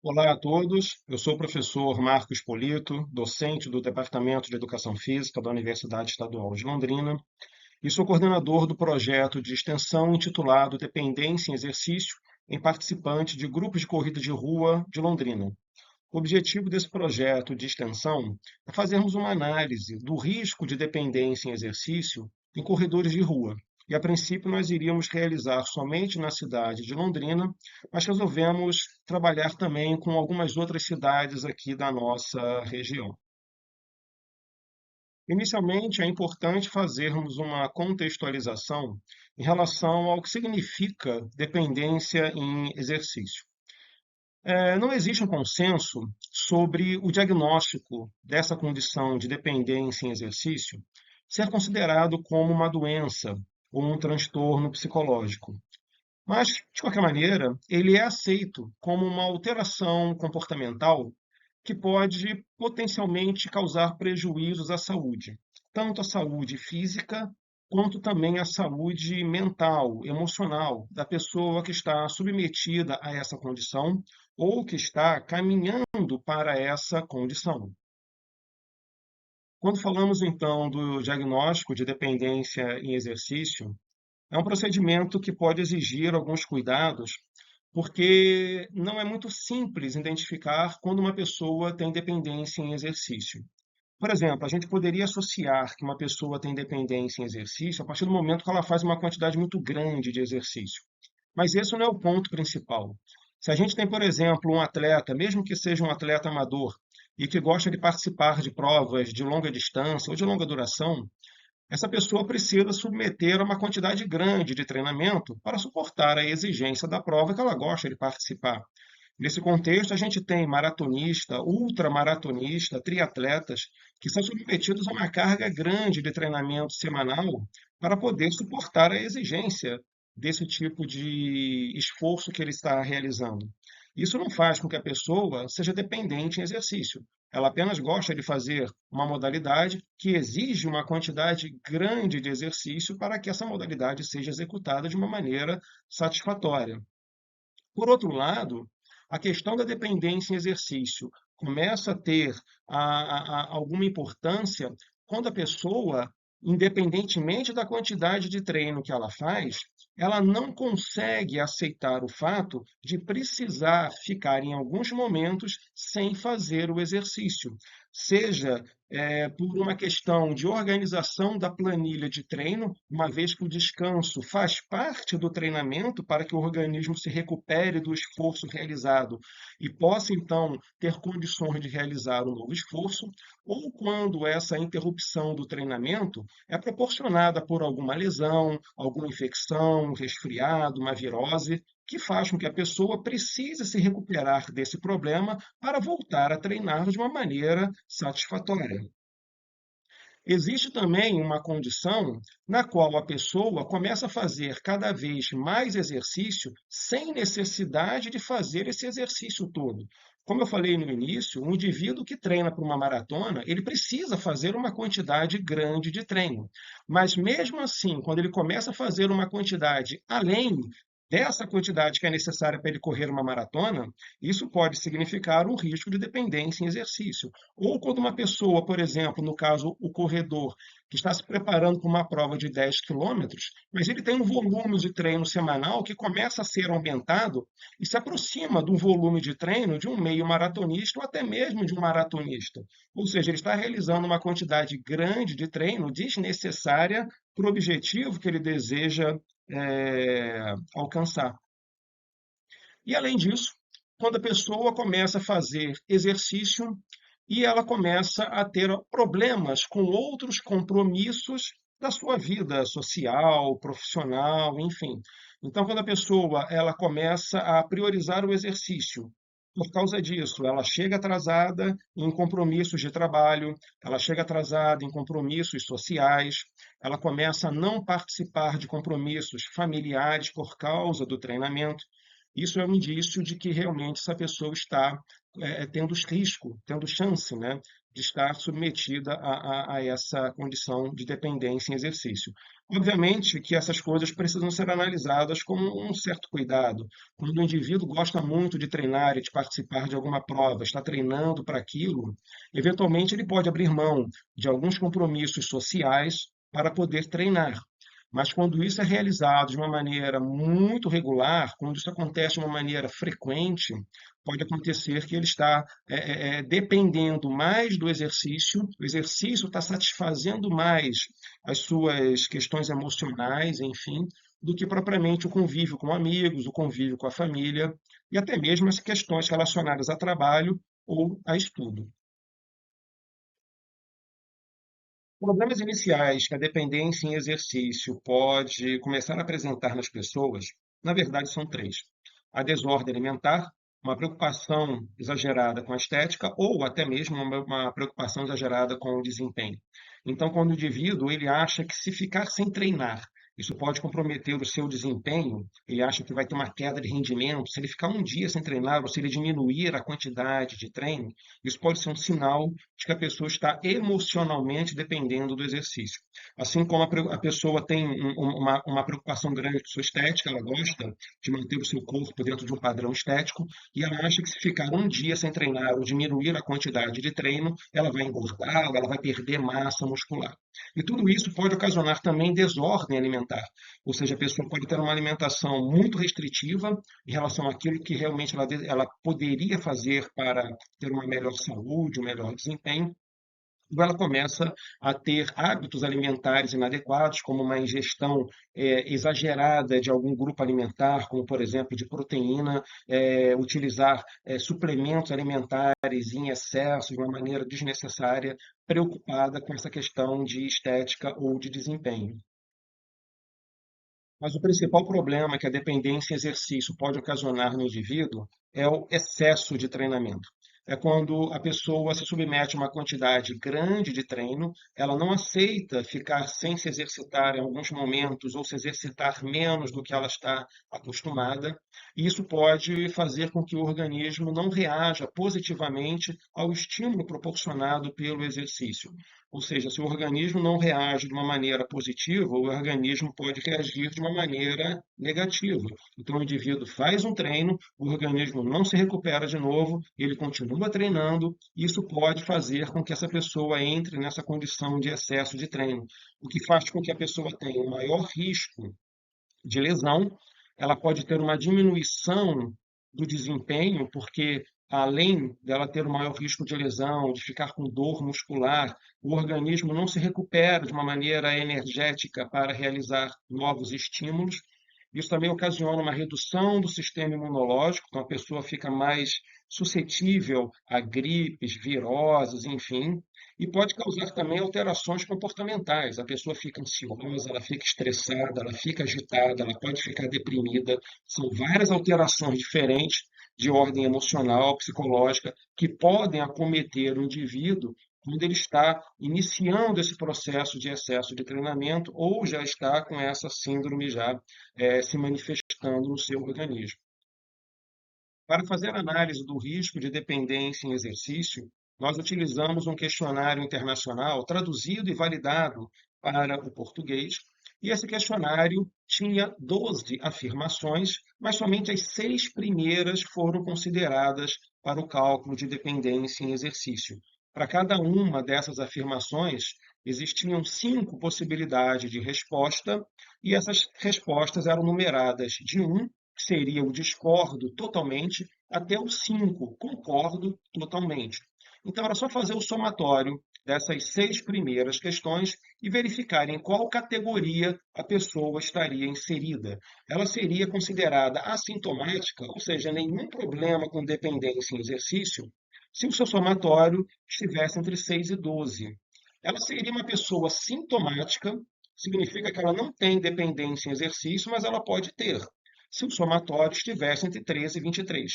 Olá a todos, eu sou o professor Marcos Polito, docente do Departamento de Educação Física da Universidade Estadual de Londrina e sou coordenador do projeto de extensão intitulado Dependência em Exercício em participantes de grupos de corrida de rua de Londrina. O objetivo desse projeto de extensão é fazermos uma análise do risco de dependência em exercício em corredores de rua. E, a princípio, nós iríamos realizar somente na cidade de Londrina, mas resolvemos trabalhar também com algumas outras cidades aqui da nossa região. Inicialmente, é importante fazermos uma contextualização em relação ao que significa dependência em exercício. Não existe um consenso sobre o diagnóstico dessa condição de dependência em exercício ser considerado como uma doença ou um transtorno psicológico. Mas, de qualquer maneira, ele é aceito como uma alteração comportamental que pode potencialmente causar prejuízos à saúde, tanto à saúde física quanto também à saúde mental, emocional da pessoa que está submetida a essa condição ou que está caminhando para essa condição. Quando falamos então do diagnóstico de dependência em exercício, é um procedimento que pode exigir alguns cuidados, porque não é muito simples identificar quando uma pessoa tem dependência em exercício. Por exemplo, a gente poderia associar que uma pessoa tem dependência em exercício a partir do momento que ela faz uma quantidade muito grande de exercício. Mas esse não é o ponto principal. Se a gente tem, por exemplo, um atleta, mesmo que seja um atleta amador, e que gosta de participar de provas de longa distância ou de longa duração, essa pessoa precisa submeter a uma quantidade grande de treinamento para suportar a exigência da prova que ela gosta de participar. Nesse contexto, a gente tem maratonista, ultramaratonista, triatletas que são submetidos a uma carga grande de treinamento semanal para poder suportar a exigência desse tipo de esforço que ele está realizando. Isso não faz com que a pessoa seja dependente em exercício. Ela apenas gosta de fazer uma modalidade que exige uma quantidade grande de exercício para que essa modalidade seja executada de uma maneira satisfatória. Por outro lado, a questão da dependência em exercício começa a ter alguma importância quando a pessoa, independentemente da quantidade de treino que ela faz, ela não consegue aceitar o fato de precisar ficar em alguns momentos sem fazer o exercício, seja por uma questão de organização da planilha de treino, uma vez que o descanso faz parte do treinamento para que o organismo se recupere do esforço realizado e possa, então, ter condições de realizar um novo esforço, ou quando essa interrupção do treinamento é proporcionada por alguma lesão, alguma infecção, um resfriado, uma virose, que faz com que a pessoa precise se recuperar desse problema para voltar a treinar de uma maneira satisfatória. Existe também uma condição na qual a pessoa começa a fazer cada vez mais exercício sem necessidade de fazer esse exercício todo. Como eu falei no início, um indivíduo que treina para uma maratona, ele precisa fazer uma quantidade grande de treino. Mas mesmo assim, quando ele começa a fazer uma quantidade além dessa quantidade que é necessária para ele correr uma maratona, isso pode significar um risco de dependência em exercício. Ou quando uma pessoa, por exemplo, no caso o corredor, que está se preparando para uma prova de 10 quilômetros, mas ele tem um volume de treino semanal que começa a ser aumentado e se aproxima de um volume de treino de um meio maratonista ou até mesmo de um maratonista. Ou seja, ele está realizando uma quantidade grande de treino desnecessária para o objetivo que ele deseja alcançar. E, além disso, quando a pessoa começa a fazer exercício e ela começa a ter problemas com outros compromissos da sua vida social, profissional, enfim. Então, quando a pessoa ela começa a priorizar o exercício, por causa disso, ela chega atrasada em compromissos de trabalho, ela chega atrasada em compromissos sociais, ela começa a não participar de compromissos familiares por causa do treinamento. isso é um indício de que realmente essa pessoa está tendo risco, tendo chance, né, de estar submetida a essa condição de dependência em exercício. Obviamente que essas coisas precisam ser analisadas com um certo cuidado. Quando o indivíduo gosta muito de treinar e de participar de alguma prova, está treinando para aquilo, eventualmente ele pode abrir mão de alguns compromissos sociais para poder treinar. Mas quando isso é realizado de uma maneira muito regular, quando isso acontece de uma maneira frequente, pode acontecer que ele está dependendo mais do exercício, o exercício está satisfazendo mais as suas questões emocionais, enfim, do que propriamente o convívio com amigos, o convívio com a família e até mesmo as questões relacionadas a trabalho ou a estudo. Problemas iniciais que a dependência em exercício pode começar a apresentar nas pessoas, na verdade, são três: a desordem alimentar, uma preocupação exagerada com a estética ou até mesmo uma preocupação exagerada com o desempenho. Então, quando o indivíduo ele acha que se ficar sem treinar, isso pode comprometer o seu desempenho, ele acha que vai ter uma queda de rendimento, se ele ficar um dia sem treinar ou se ele diminuir a quantidade de treino, isso pode ser um sinal de que a pessoa está emocionalmente dependendo do exercício. Assim como a pessoa tem uma preocupação grande com sua estética, ela gosta de manter o seu corpo dentro de um padrão estético, e ela acha que se ficar um dia sem treinar ou diminuir a quantidade de treino, ela vai engordar, ela vai perder massa muscular. E tudo isso pode ocasionar também desordem alimentar, ou seja, a pessoa pode ter uma alimentação muito restritiva em relação àquilo que realmente ela poderia fazer para ter uma melhor saúde, um melhor desempenho, ou ela começa a ter hábitos alimentares inadequados, como uma ingestão exagerada de algum grupo alimentar, como por exemplo de proteína, utilizar suplementos alimentares em excesso, de uma maneira desnecessária, preocupada com essa questão de estética ou de desempenho. Mas o principal problema que a dependência em exercício pode ocasionar no indivíduo é o excesso de treinamento. É quando a pessoa se submete a uma quantidade grande de treino, ela não aceita ficar sem se exercitar em alguns momentos ou se exercitar menos do que ela está acostumada, e isso pode fazer com que o organismo não reaja positivamente ao estímulo proporcionado pelo exercício. Ou seja, se o organismo não reage de uma maneira positiva, o organismo pode reagir de uma maneira negativa. Então, o indivíduo faz um treino, o organismo não se recupera de novo, ele continua treinando, e isso pode fazer com que essa pessoa entre nessa condição de excesso de treino, o que faz com que a pessoa tenha um maior risco de lesão, ela pode ter uma diminuição do desempenho, porque além dela ter um maior risco de lesão, de ficar com dor muscular, o organismo não se recupera de uma maneira energética para realizar novos estímulos. Isso também ocasiona uma redução do sistema imunológico, então a pessoa fica mais suscetível a gripes, viroses, enfim, e pode causar também alterações comportamentais. A pessoa fica ansiosa, ela fica estressada, ela fica agitada, ela pode ficar deprimida. São várias alterações diferentes de ordem emocional, psicológica, que podem acometer o indivíduo quando ele está iniciando esse processo de excesso de treinamento ou já está com essa síndrome já se manifestando no seu organismo. Para fazer análise do risco de dependência em exercício, nós utilizamos um questionário internacional traduzido e validado para o português, e esse questionário tinha 12 afirmações, mas somente as 6 primeiras foram consideradas para o cálculo de dependência em exercício. Para cada uma dessas afirmações, existiam 5 possibilidades de resposta, e essas respostas eram numeradas de um, que seria o discordo totalmente, até o 5, concordo totalmente. Então, era só fazer o somatório dessas 6 primeiras questões e verificar em qual categoria a pessoa estaria inserida. Ela seria considerada assintomática, ou seja, nenhum problema com dependência em exercício, se o seu somatório estivesse entre 6 e 12. Ela seria uma pessoa sintomática, significa que ela não tem dependência em exercício, mas ela pode ter, se o somatório estivesse entre 13 e 23.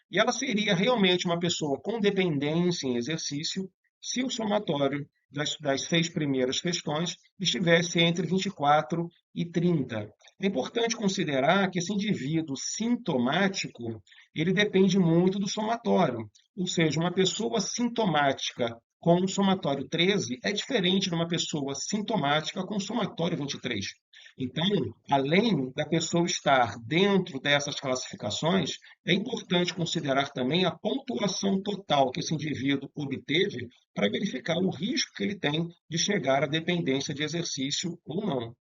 E ela seria realmente uma pessoa com dependência em exercício se o somatório das 6 primeiras questões estivesse entre 24 e 30. É importante considerar que esse indivíduo sintomático, ele depende muito do somatório. Ou seja, uma pessoa sintomática com um somatório 13 é diferente de uma pessoa sintomática com um somatório 23. Então, além da pessoa estar dentro dessas classificações, é importante considerar também a pontuação total que esse indivíduo obteve para verificar o risco que ele tem de chegar à dependência de exercício ou não.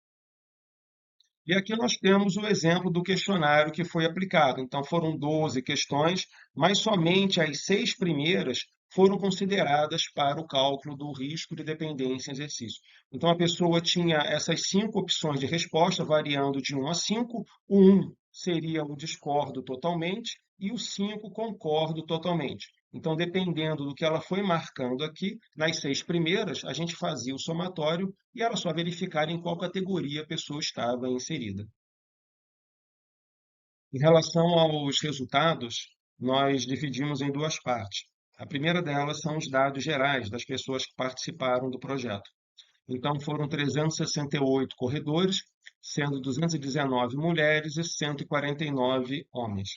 E aqui nós temos o exemplo do questionário que foi aplicado. Então, foram 12 questões, mas somente as 6 primeiras foram consideradas para o cálculo do risco de dependência em exercício. Então, a pessoa tinha essas 5 opções de resposta, variando de 1 a 5. O 1 seria o discordo totalmente e o 5 concordo totalmente. Então, dependendo do que ela foi marcando aqui, nas 6 primeiras, a gente fazia o somatório e era só verificar em qual categoria a pessoa estava inserida. Em relação aos resultados, nós dividimos em duas partes. A primeira delas são os dados gerais das pessoas que participaram do projeto. Então, foram 368 corredores, sendo 219 mulheres e 149 homens.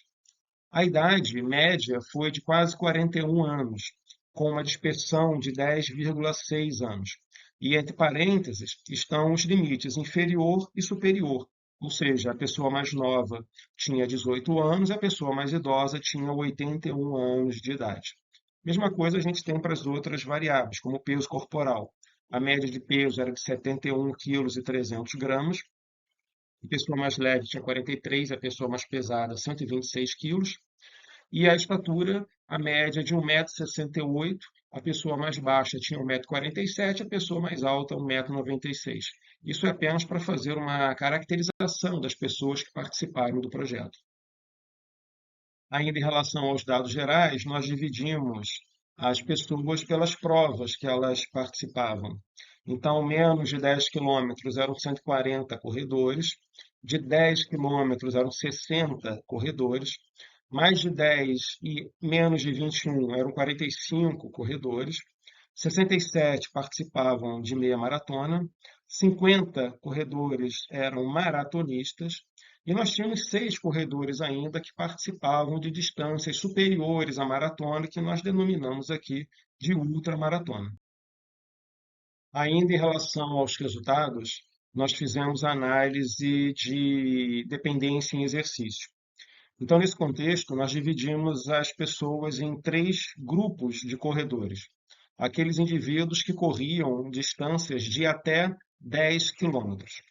A idade média foi de quase 41 anos, com uma dispersão de 10,6 anos. E entre parênteses estão os limites inferior e superior, ou seja, a pessoa mais nova tinha 18 anos e a pessoa mais idosa tinha 81 anos de idade. Mesma coisa a gente tem para as outras variáveis, como o peso corporal. A média de peso era de 71,3 kg, a pessoa mais leve tinha 43, a pessoa mais pesada 126 quilos. E a estatura, a média de 1,68 m, a pessoa mais baixa tinha 1,47 m, a pessoa mais alta 1,96 m. Isso é apenas para fazer uma caracterização das pessoas que participaram do projeto. Ainda em relação aos dados gerais, nós dividimos as pessoas pelas provas que elas participavam. Então, menos de 10 quilômetros eram 140 corredores, de 10 quilômetros eram 60 corredores, mais de 10 e menos de 21 eram 45 corredores, 67 participavam de meia maratona, 50 corredores eram maratonistas, e nós tínhamos 6 corredores ainda que participavam de distâncias superiores à maratona, que nós denominamos aqui de ultramaratona. Ainda em relação aos resultados, nós fizemos análise de dependência em exercício. Então, nesse contexto, nós dividimos as pessoas em 3 grupos de corredores. Aqueles indivíduos que corriam distâncias de até 10 quilômetros.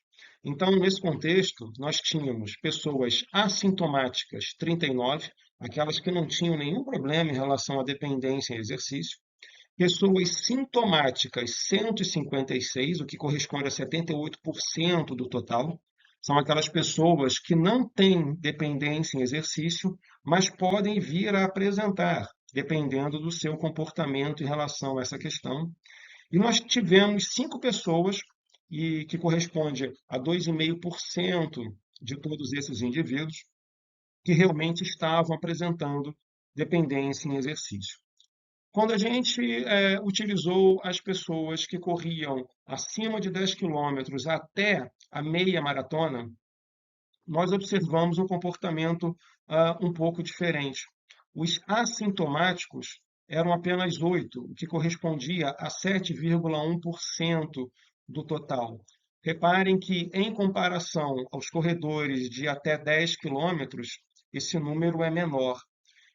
Então, nesse contexto, nós tínhamos pessoas assintomáticas, 39, aquelas que não tinham nenhum problema em relação à dependência em exercício. Pessoas sintomáticas, 156, o que corresponde a 78% do total. São aquelas pessoas que não têm dependência em exercício, mas podem vir a apresentar, dependendo do seu comportamento em relação a essa questão. E nós tivemos 5 pessoas, e que corresponde a 2,5% de todos esses indivíduos, que realmente estavam apresentando dependência em exercício. Quando a gente utilizou as pessoas que corriam acima de 10 quilômetros até a meia maratona, nós observamos um comportamento um pouco diferente. Os assintomáticos eram apenas 8, o que correspondia a 7,1% do total. Reparem que, em comparação aos corredores de até 10 quilômetros, esse número é menor.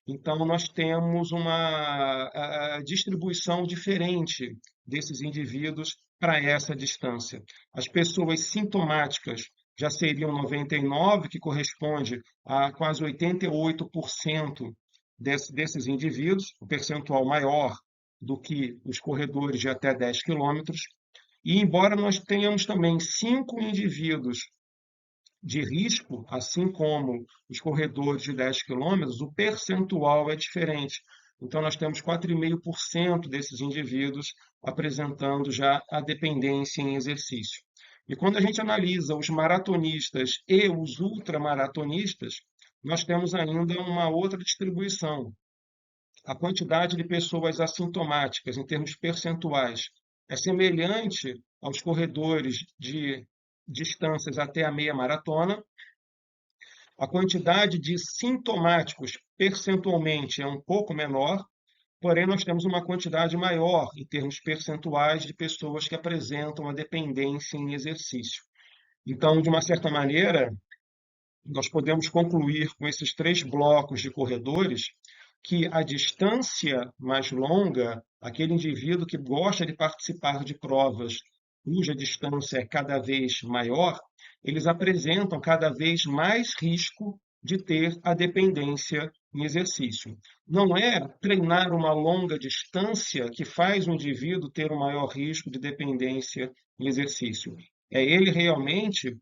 Então, nós temos uma distribuição diferente desses indivíduos para essa distância. As pessoas sintomáticas já seriam 99, que corresponde a quase 88% desses indivíduos, um percentual maior do que os corredores de até 10 quilômetros. E embora nós tenhamos também 5 indivíduos de risco, assim como os corredores de 10 quilômetros, o percentual é diferente. Então, nós temos 4,5% desses indivíduos apresentando já a dependência em exercício. E quando a gente analisa os maratonistas e os ultramaratonistas, nós temos ainda uma outra distribuição. A quantidade de pessoas assintomáticas, em termos percentuais, é semelhante aos corredores de distâncias até a meia maratona. A quantidade de sintomáticos percentualmente é um pouco menor, porém nós temos uma quantidade maior em termos percentuais de pessoas que apresentam a dependência em exercício. Então, de uma certa maneira, nós podemos concluir com esses três blocos de corredores que a distância mais longa, aquele indivíduo que gosta de participar de provas cuja distância é cada vez maior, eles apresentam cada vez mais risco de ter a dependência em exercício. Não é treinar uma longa distância que faz o indivíduo ter um maior risco de dependência em exercício. É ele realmente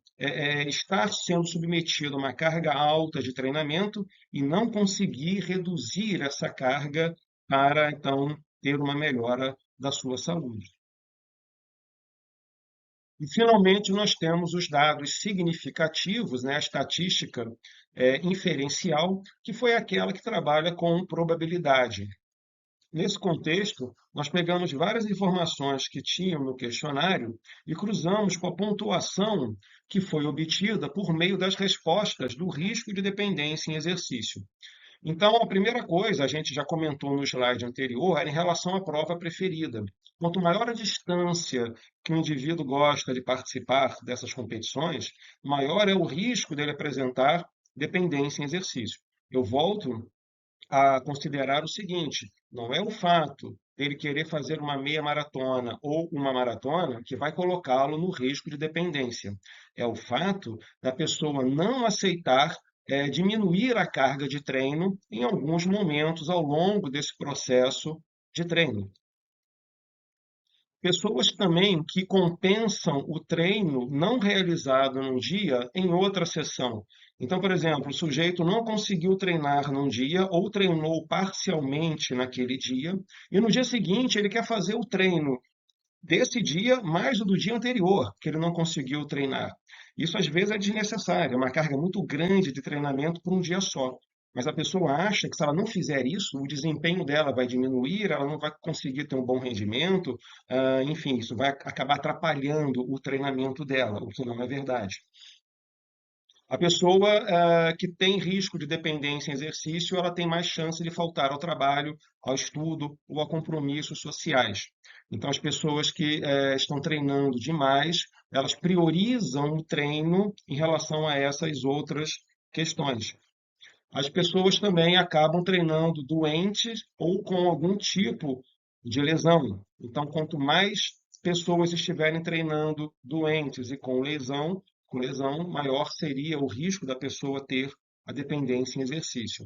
estar sendo submetido a uma carga alta de treinamento e não conseguir reduzir essa carga para, então, ter uma melhora da sua saúde. E, finalmente, nós temos os dados significativos, né, a estatística inferencial, que foi aquela que trabalha com probabilidade. Nesse contexto, nós pegamos várias informações que tinham no questionário e cruzamos com a pontuação que foi obtida por meio das respostas do risco de dependência em exercício. Então, a primeira coisa, a gente já comentou no slide anterior, era em relação à prova preferida. Quanto maior a distância que o indivíduo gosta de participar dessas competições, maior é o risco dele apresentar dependência em exercício. Eu volto a considerar o seguinte: não é o fato dele querer fazer uma meia maratona ou uma maratona que vai colocá-lo no risco de dependência. É o fato da pessoa não aceitar diminuir a carga de treino em alguns momentos ao longo desse processo de treino. Pessoas também que compensam o treino não realizado num dia em outra sessão. Então, por exemplo, o sujeito não conseguiu treinar num dia ou treinou parcialmente naquele dia, e no dia seguinte ele quer fazer o treino desse dia mais o do dia anterior, que ele não conseguiu treinar. Isso às vezes é desnecessário, é uma carga muito grande de treinamento por um dia só. Mas a pessoa acha que se ela não fizer isso, o desempenho dela vai diminuir, ela não vai conseguir ter um bom rendimento, enfim, isso vai acabar atrapalhando o treinamento dela, o que não é verdade. A pessoa que tem risco de dependência em exercício, ela tem mais chance de faltar ao trabalho, ao estudo ou a compromissos sociais. Então, as pessoas que estão treinando demais, elas priorizam o treino em relação a essas outras questões. As pessoas também acabam treinando doentes ou com algum tipo de lesão. Então, quanto mais pessoas estiverem treinando doentes e com lesão, maior seria o risco da pessoa ter a dependência em exercício.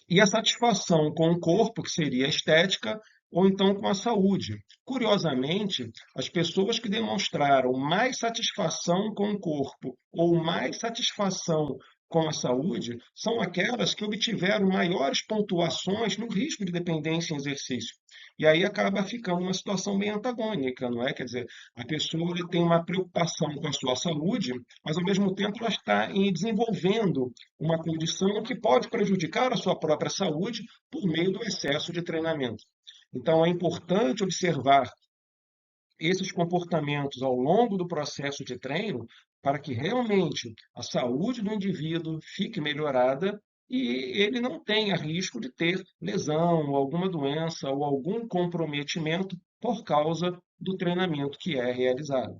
E a satisfação com o corpo, que seria a estética, ou então com a saúde. Curiosamente, as pessoas que demonstraram mais satisfação com o corpo ou mais satisfação com a saúde são aquelas que obtiveram maiores pontuações no risco de dependência em exercício. E aí acaba ficando uma situação bem antagônica, não é? Quer dizer, a pessoa tem uma preocupação com a sua saúde, mas ao mesmo tempo ela está desenvolvendo uma condição que pode prejudicar a sua própria saúde por meio do excesso de treinamento. Então, é importante observar esses comportamentos ao longo do processo de treino para que realmente a saúde do indivíduo fique melhorada e ele não tenha risco de ter lesão, ou alguma doença ou algum comprometimento por causa do treinamento que é realizado.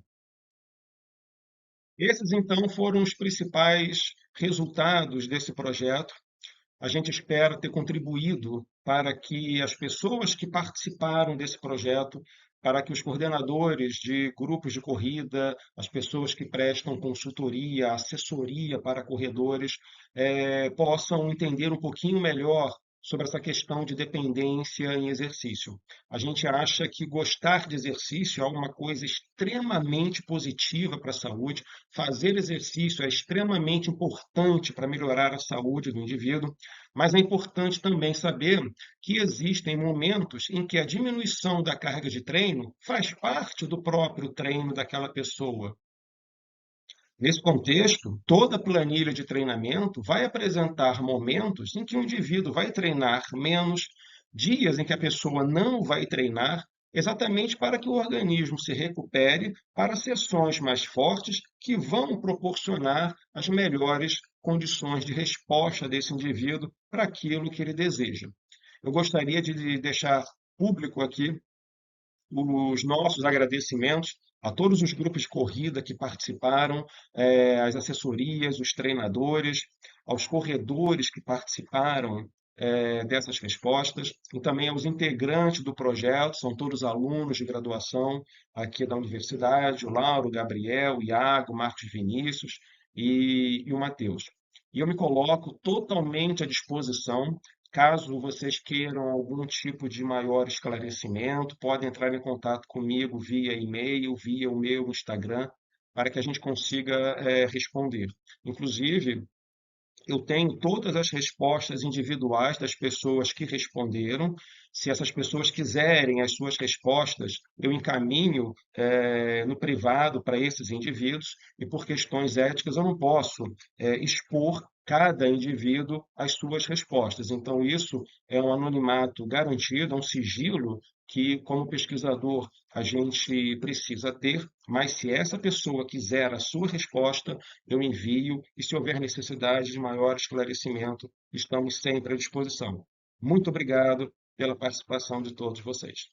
Esses, então, foram os principais resultados desse projeto. A gente espera ter contribuído para que as pessoas que participaram desse projeto, para que os coordenadores de grupos de corrida, as pessoas que prestam consultoria, assessoria para corredores, possam entender um pouquinho melhor sobre essa questão de dependência em exercício. A gente acha que gostar de exercício é uma coisa extremamente positiva para a saúde. Fazer exercício é extremamente importante para melhorar a saúde do indivíduo, mas é importante também saber que existem momentos em que a diminuição da carga de treino faz parte do próprio treino daquela pessoa. Nesse contexto, toda planilha de treinamento vai apresentar momentos em que o indivíduo vai treinar menos, dias em que a pessoa não vai treinar, exatamente para que o organismo se recupere para sessões mais fortes que vão proporcionar as melhores condições de resposta desse indivíduo para aquilo que ele deseja. Eu gostaria de deixar público aqui os nossos agradecimentos a todos os grupos de corrida que participaram, às assessorias, os treinadores, aos corredores que participaram, dessas respostas, e também aos integrantes do projeto, são todos alunos de graduação aqui da universidade, o Lauro, o Gabriel, o Iago, Marcos Vinícius e o Matheus. E eu me coloco totalmente à disposição. Caso vocês queiram algum tipo de maior esclarecimento, podem entrar em contato comigo via e-mail, via o meu Instagram, para que a gente consiga, responder. Inclusive, eu tenho todas as respostas individuais das pessoas que responderam. Se essas pessoas quiserem as suas respostas, eu encaminho, no privado para esses indivíduos, e por questões éticas eu não posso, expor cada indivíduo as suas respostas. Então, isso é um anonimato garantido, é um sigilo que, como pesquisador, a gente precisa ter, mas se essa pessoa quiser a sua resposta, eu envio, e se houver necessidade de maior esclarecimento, estamos sempre à disposição. Muito obrigado pela participação de todos vocês.